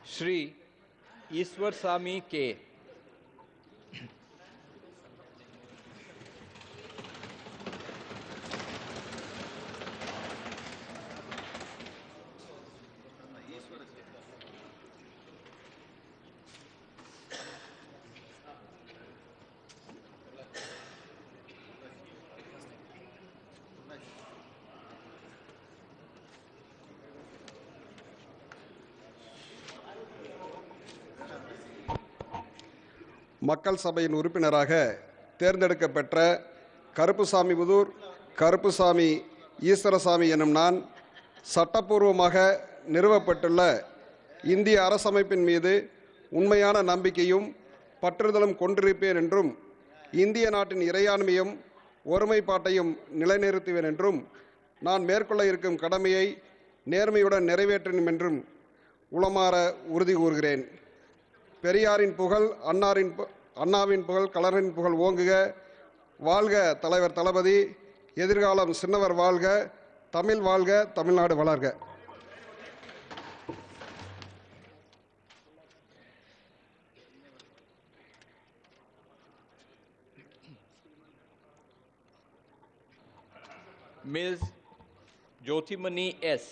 श्री ईश्वर स्वामी के। மக்கள் சபையின் உறுப்பினராக தேர்ந்தெடுக்கப்பெற்ற கருப்புசாமிபுதூர் கருப்புசாமி ஈஸ்வரசாமி எனும் நான் சட்டப்பூர்வமாக நிறுவப்பட்டுள்ள இந்திய அரசமைப்பின் மீது உண்மையான நம்பிக்கையும் பற்றுதலும் கொண்டிருப்பேன் என்றும் இந்திய நாட்டின் இறையாண்மையும் ஒருமைப்பாட்டையும் நிலைநிறுத்துவேன் என்றும் நான் மேற்கொள்ள இருக்கும் கடமையை நேர்மையுடன் நிறைவேற்றும் என்றும் உளமாற உறுதி கூறுகிறேன். பெரியாரின் புகழ், அண்ணாவின் புகழ், கலைஞரின் புகழ் ஓங்குக. வாழ்க தலைவர் தளபதி. எதிர்காலம் சின்னவர் வாழ்க. தமிழ் வாழ்க. தமிழ்நாடு வளர்க. Ms. Jyothimani S.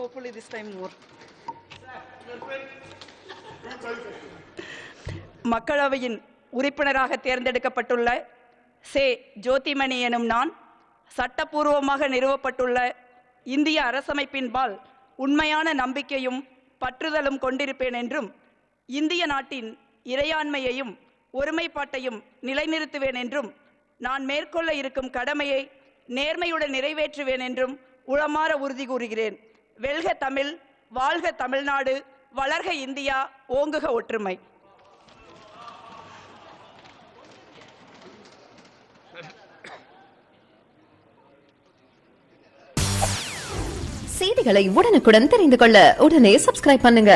Hopefully this time more. மக்களவையின் உறுப்பினராக தேர்ந்தெடுக்கப்பட்டுள்ள சே ஜோதிமணி எனும் நான் சட்டப்பூர்வமாக நிறுவப்பட்டுள்ள இந்திய அரசமைப்பின்பால் உண்மையான நம்பிக்கையும் பற்றுதலும் கொண்டிருப்பேன் என்றும் இந்திய நாட்டின் இறையாண்மையையும் ஒருமைப்பாட்டையும் நிலைநிறுத்துவேன் என்றும் நான் மேற்கொள்ள இருக்கும் கடமையை நேர்மையுடன் நிறைவேற்றுவேன் என்றும் உளமாற உறுதி கூறுகிறேன். வெல்க தமிழ், வாழ்க தமிழ்நாடு, வளர்க இந்தியா, ஓங்குக ஒற்றுமை. செய்திகளை உடனுக்குடன் தெரிந்து கொள்ள உடனே சப்ஸ்கிரைப் பண்ணுங்க.